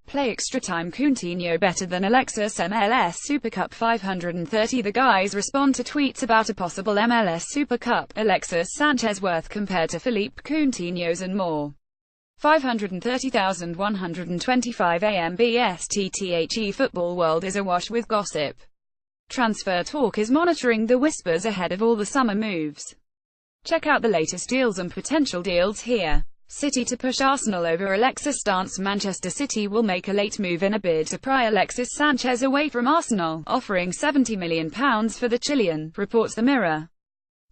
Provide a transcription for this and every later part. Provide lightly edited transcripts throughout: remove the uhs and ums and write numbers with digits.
Play extra time. Coutinho better than Alexis. MLS Super Cup 530. The guys respond to tweets about a possible MLS Super Cup. Alexis Sanchez worth compared to Philippe Coutinho's and more. 530,125 AMBSTTHE. Football world is awash with gossip. Transfer talk is monitoring the whispers ahead of all the summer moves. Check out the latest deals and potential deals here. City to push Arsenal over Alexis stance. Manchester City will make a late move in a bid to pry Alexis Sanchez away from Arsenal, offering £70 million for the Chilean, reports the Mirror.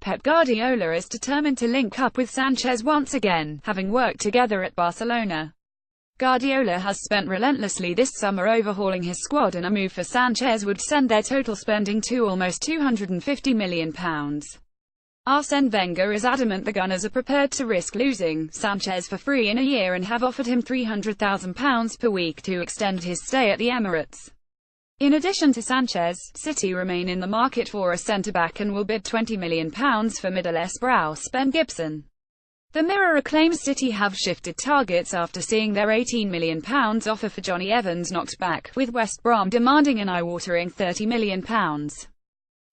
Pep Guardiola is determined to link up with Sanchez once again, having worked together at Barcelona. Guardiola has spent relentlessly this summer overhauling his squad, and a move for Sanchez would send their total spending to almost £250 million. Arsene Wenger is adamant the Gunners are prepared to risk losing Sanchez for free in a year and have offered him £300,000 per week to extend his stay at the Emirates. In addition to Sanchez, City remain in the market for a centre-back and will bid £20 million for Middlesbrough's Ben Gibson. The Mirror claims City have shifted targets after seeing their £18 million offer for Johnny Evans knocked back, with West Brom demanding an eye-watering £30 million.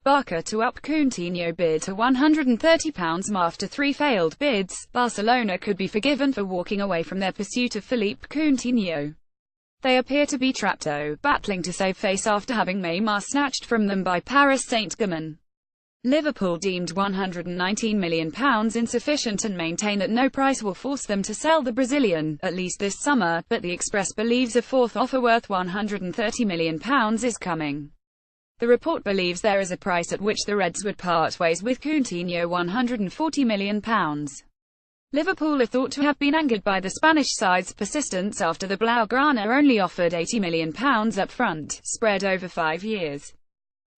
Barca to up Coutinho bid to £130 after 3 failed bids. Barcelona could be forgiven for walking away from their pursuit of Philippe Coutinho. They appear to be trapped though, battling to save face after having Neymar snatched from them by Paris Saint-Germain. Liverpool deemed £119 million insufficient and maintain that no price will force them to sell the Brazilian, at least this summer, but the Express believes a fourth offer worth £130 million is coming. The report believes there is a price at which the Reds would part ways with Coutinho, £140 million. Liverpool are thought to have been angered by the Spanish side's persistence after the Blaugrana only offered £80 million up front, spread over 5 years.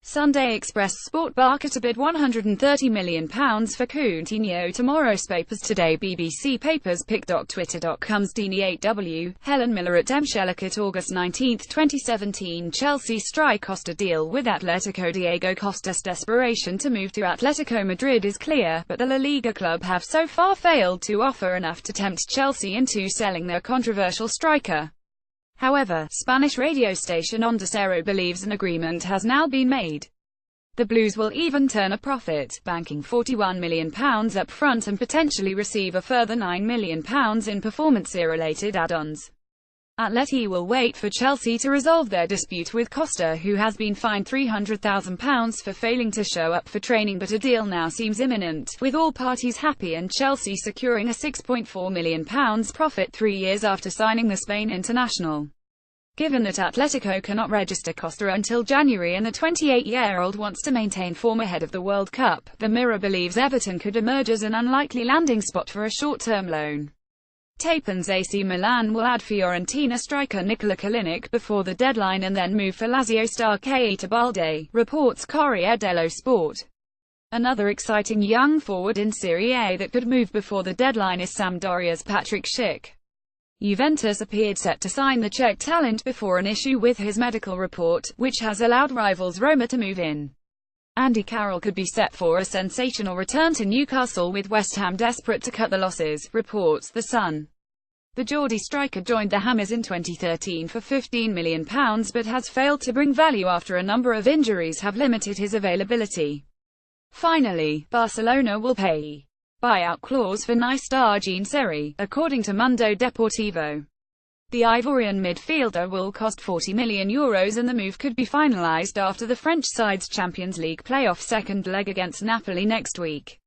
Sunday Express Sport. Barca to bid £130 million for Coutinho. Tomorrow's papers today. BBC Papers. Pic.twitter.com's Dini 8W. Helen Miller at Demschellicat. August 19, 2017. Chelsea strike Costa deal with Atletico. Diego Costa's desperation to move to Atletico Madrid is clear, but the La Liga club have so far failed to offer enough to tempt Chelsea into selling their controversial striker. However, Spanish radio station Onda Cero believes an agreement has now been made. The Blues will even turn a profit, banking £41 million up front and potentially receive a further £9 million in performance-related add-ons. Atleti will wait for Chelsea to resolve their dispute with Costa, who has been fined £300,000 for failing to show up for training, but a deal now seems imminent, with all parties happy and Chelsea securing a £6.4 million profit 3 years after signing the Spain international. Given that Atletico cannot register Costa until January and the 28-year-old wants to maintain form ahead of the World Cup, the Mirror believes Everton could emerge as an unlikely landing spot for a short-term loan. Tapen's AC Milan will add Fiorentina striker Nikola Kalinic before the deadline and then move for Lazio star Keita Balde, reports Corriere dello Sport. Another exciting young forward in Serie A that could move before the deadline is Sampdoria's Patrick Schick. Juventus appeared set to sign the Czech talent before an issue with his medical report, which has allowed rivals Roma to move in. Andy Carroll could be set for a sensational return to Newcastle, with West Ham desperate to cut the losses, reports The Sun. The Geordie striker joined the Hammers in 2013 for £15 million but has failed to bring value after a number of injuries have limited his availability. Finally, Barcelona will pay buyout clause for Nice star Jean Seri, according to Mundo Deportivo. The Ivorian midfielder will cost €40 million and the move could be finalised after the French side's Champions League playoff second leg against Napoli next week.